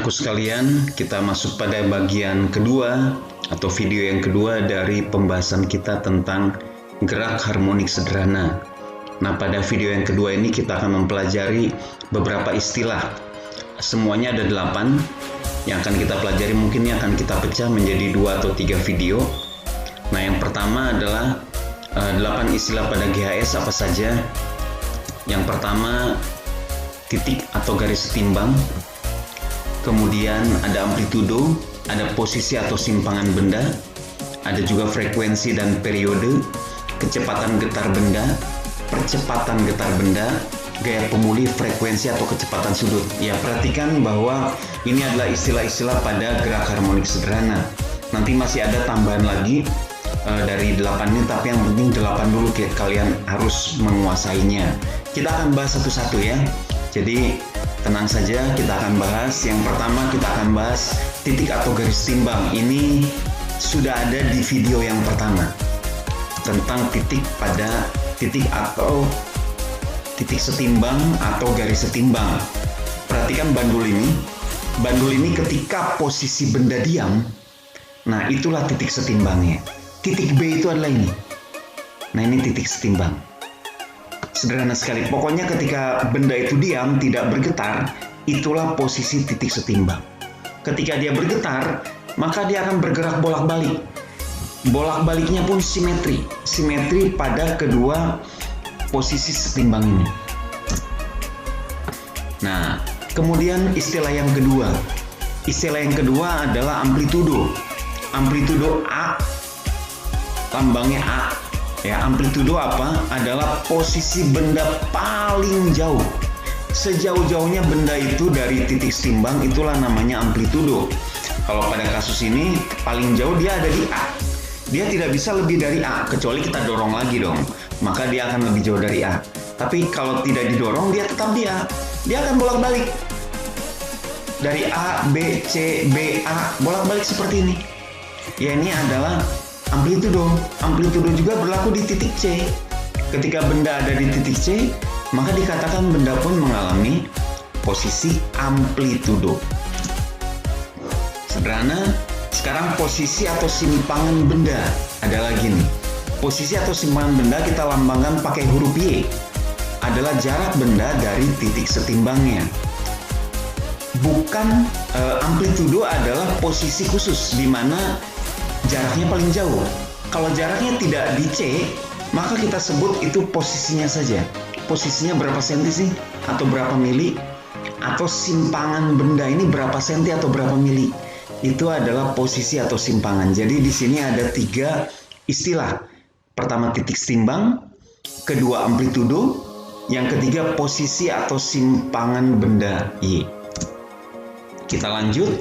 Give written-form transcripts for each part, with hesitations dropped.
anakku sekalian, kita masuk pada bagian kedua atau video yang kedua dari pembahasan kita tentang gerak harmonik sederhana. Nah, pada video yang kedua ini kita akan mempelajari beberapa istilah. Semuanya ada 8 yang akan kita pelajari, mungkin yang akan kita pecah menjadi 2 atau 3 video. Nah, yang pertama adalah 8 istilah pada GHS apa saja. Yang pertama, titik atau garis setimbang. Kemudian ada amplitudo, ada posisi atau simpangan benda, ada juga frekuensi dan periode, kecepatan getar benda, percepatan getar benda, gaya pemulih, frekuensi atau kecepatan sudut. Ya, perhatikan bahwa ini adalah istilah-istilah pada gerak harmonik sederhana. Nanti masih ada tambahan lagi dari 8 ini, tapi yang penting 8 dulu kalian harus menguasainya. Kita akan bahas satu-satu ya. Jadi tenang saja, kita akan bahas. Yang pertama kita akan bahas titik atau garis timbang. Ini sudah ada di video yang pertama tentang titik atau titik setimbang atau garis setimbang. Perhatikan bandul ini. Bandul ini ketika posisi benda diam, nah itulah titik setimbangnya. Titik B itu adalah ini. Nah, ini titik setimbang. Sederhana sekali. Pokoknya ketika benda itu diam, tidak bergetar, itulah posisi titik setimbang. Ketika dia bergetar, maka dia akan bergerak bolak-balik. Bolak-baliknya pun simetri. Simetri pada kedua posisi setimbang ini. Nah, kemudian istilah yang kedua. Istilah yang kedua adalah amplitudo. Amplitudo A, lambangnya A. Ya, amplitudo apa? Adalah posisi benda paling jauh. Sejauh-jauhnya benda itu dari titik setimbang, itulah namanya amplitudo. Kalau pada kasus ini, paling jauh dia ada di A. Dia tidak bisa lebih dari A, kecuali kita dorong lagi dong. Maka dia akan lebih jauh dari A. Tapi kalau tidak didorong, dia tetap di A. Dia akan bolak-balik. Dari A, B, C, B, A, bolak-balik seperti ini. Ya, ini adalah amplitudo. Amplitudo juga berlaku di titik C. Ketika benda ada di titik C, maka dikatakan benda pun mengalami posisi amplitudo. Sederhana. Sekarang posisi atau simpangan benda ada lagi nih. Posisi atau simpangan benda kita lambangkan pakai huruf Y. Adalah jarak benda dari titik setimbangnya. Bukan amplitudo adalah posisi khusus di mana jaraknya paling jauh. Kalau jaraknya tidak di C, maka kita sebut itu posisinya saja. Posisinya berapa senti sih? Atau berapa mili? Atau simpangan benda ini berapa senti atau berapa mili? Itu adalah posisi atau simpangan. Jadi di sini ada 3 istilah. Pertama titik setimbang, kedua amplitudo, yang ketiga posisi atau simpangan benda Y. Kita lanjut.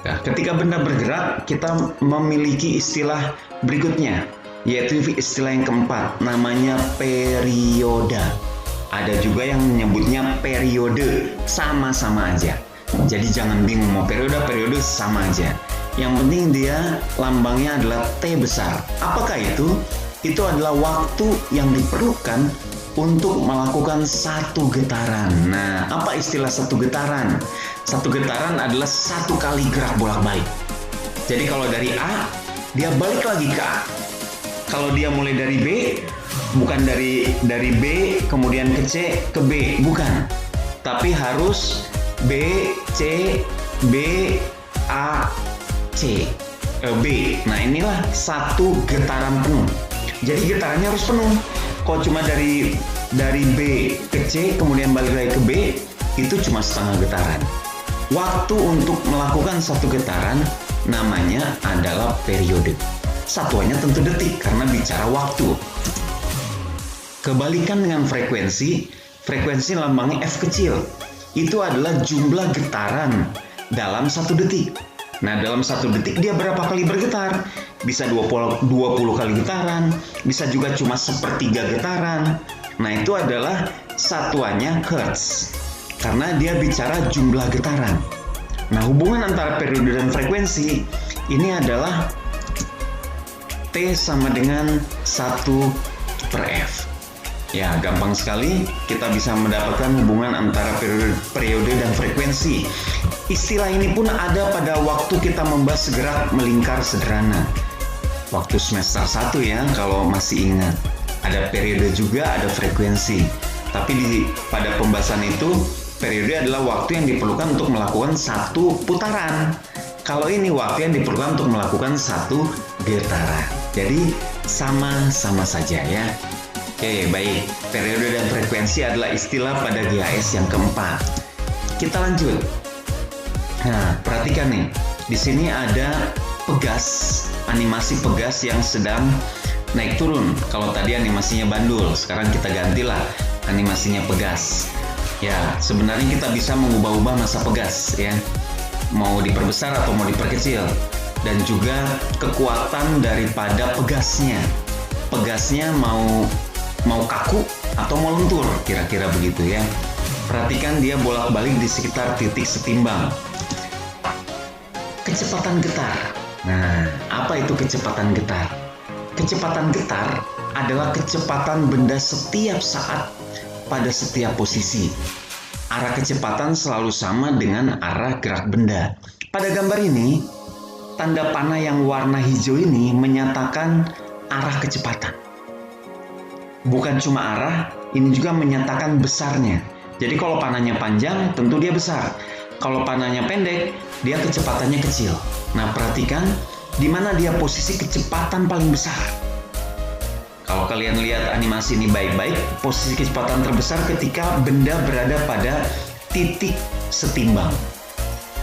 Nah, ketika benda bergerak, kita memiliki istilah berikutnya, yaitu istilah yang keempat, namanya periode. Ada juga yang menyebutnya periode, sama-sama aja. Jadi jangan bingung, mau periode sama aja. Yang penting dia lambangnya adalah T besar. Apakah itu? Itu adalah waktu yang diperlukan untuk melakukan satu getaran. Nah, apa istilah satu getaran? Satu getaran adalah 1 kali gerak bolak-balik. Jadi kalau dari A, dia balik lagi ke A. Kalau dia mulai dari B, bukan dari B kemudian ke C ke B, bukan. Tapi harus B, C, B, A, C, B. Nah, inilah satu getaran penuh. Jadi getarannya harus penuh. Kalau cuma dari B ke C kemudian balik lagi ke B, itu cuma setengah getaran. Waktu untuk melakukan satu getaran namanya adalah periode. Satuannya tentu detik karena bicara waktu. Kebalikan dengan frekuensi, frekuensi lambangnya F kecil. Itu adalah jumlah getaran dalam 1 detik. Nah, dalam 1 detik dia berapa kali bergetar? Bisa 20 kali getaran, bisa juga cuma 1/3 getaran. Nah, itu adalah satuannya Hertz. Karena dia bicara jumlah getaran. Nah, hubungan antara periode dan frekuensi ini adalah T sama dengan 1/F. Ya, gampang sekali kita bisa mendapatkan hubungan antara periode dan frekuensi. Istilah ini pun ada pada waktu kita membahas gerak melingkar sederhana. Waktu semester 1 ya, kalau masih ingat. Ada periode juga, ada frekuensi. Tapi pada pembahasan itu, periode adalah waktu yang diperlukan untuk melakukan satu putaran. Kalau ini waktu yang diperlukan untuk melakukan satu getaran. Jadi sama-sama saja ya. Oke, baik. Periode dan frekuensi adalah istilah pada GHS yang keempat. Kita lanjut. Nah, perhatikan nih. Di sini ada pegas, animasi pegas yang sedang naik turun. Kalau tadi animasinya bandul, sekarang kita gantilah animasinya pegas. Ya, sebenarnya kita bisa mengubah-ubah masa pegas ya. Mau diperbesar atau mau diperkecil. Dan juga kekuatan daripada pegasnya. Pegasnya mau kaku atau mau lentur, kira-kira begitu ya. Perhatikan dia bolak-balik di sekitar titik setimbang. Kecepatan getar. Nah, apa itu kecepatan getar? Kecepatan getar adalah kecepatan benda setiap saat pada setiap posisi. Arah kecepatan selalu sama dengan arah gerak benda. Pada gambar ini, tanda panah yang warna hijau ini menyatakan arah kecepatan. Bukan cuma arah, ini juga menyatakan besarnya. Jadi kalau panahnya panjang, tentu dia besar. Kalau panahnya pendek, dia kecepatannya kecil. Nah, perhatikan di mana dia posisi kecepatan paling besar. Kalau kalian lihat animasi ini baik-baik, posisi kecepatan terbesar ketika benda berada pada titik setimbang.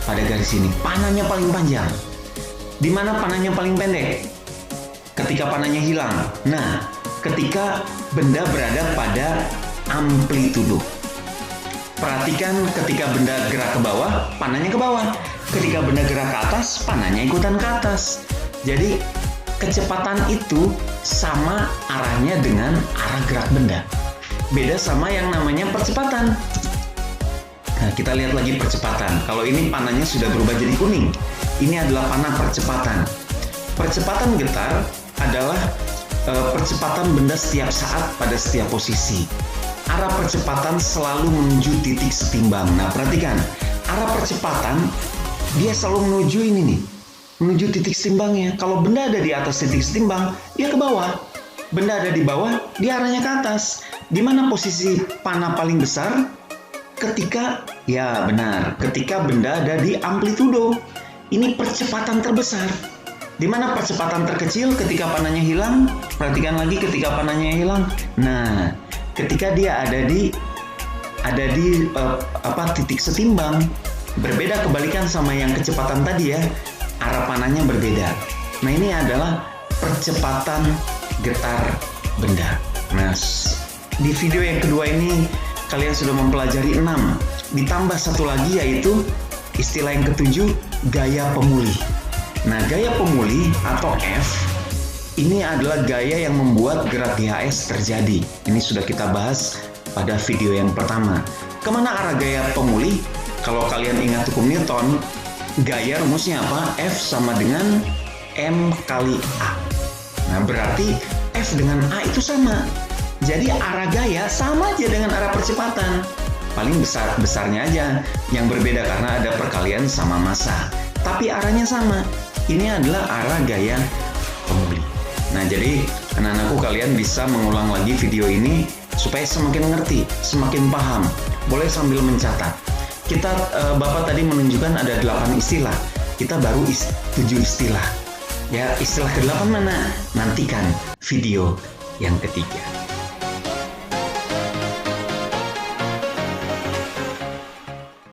Pada garis ini, panahnya paling panjang. Di mana panahnya paling pendek? Ketika panahnya hilang. Nah, ketika benda berada pada amplitudo. Perhatikan ketika benda gerak ke bawah, panahnya ke bawah. Ketika benda gerak ke atas, panahnya ikutan ke atas. Jadi kecepatan itu sama arahnya dengan arah gerak benda. Beda sama yang namanya percepatan. Nah, kita lihat lagi percepatan. Kalau ini panahnya sudah berubah jadi kuning. Ini adalah panah percepatan. Percepatan getar adalah percepatan benda setiap saat pada setiap posisi. Arah percepatan selalu menuju titik setimbang. Nah, perhatikan, arah percepatan dia selalu menuju ini nih, menuju titik setimbangnya. Kalau benda ada di atas titik setimbang, dia ke bawah. Benda ada di bawah, dia arahnya ke atas. Di mana posisi panah paling besar? Ketika, ya benar, ketika benda ada di amplitudo. Ini percepatan terbesar. Di mana percepatan terkecil ketika panahnya hilang? Perhatikan lagi ketika panahnya hilang. Nah, ketika dia ada di titik setimbang, berbeda kebalikan sama yang kecepatan tadi ya. Arah panahnya berbeda. Nah, ini adalah percepatan getar benda. Nah, di video yang kedua ini kalian sudah mempelajari 6. Ditambah satu lagi yaitu istilah yang ketujuh, gaya pemulih. Nah, gaya pemulih atau F ini adalah gaya yang membuat gerak GHS terjadi. Ini sudah kita bahas pada video yang pertama. Kemana arah gaya pemulih? Kalau kalian ingat hukum Newton, gaya rumusnya apa? F sama dengan M kali A. Nah, berarti F dengan A itu sama. Jadi arah gaya sama aja dengan arah percepatan. Paling besarnya aja yang berbeda karena ada perkalian sama massa. Tapi arahnya sama. Ini adalah arah gaya pemulih. Nah, jadi anak-anakku kalian bisa mengulang lagi video ini supaya semakin ngerti, semakin paham. Boleh sambil mencatat. Bapak tadi menunjukkan ada 8 istilah. Kita baru 7 istilah. Ya, istilah ke-8 mana? Nantikan video yang ketiga.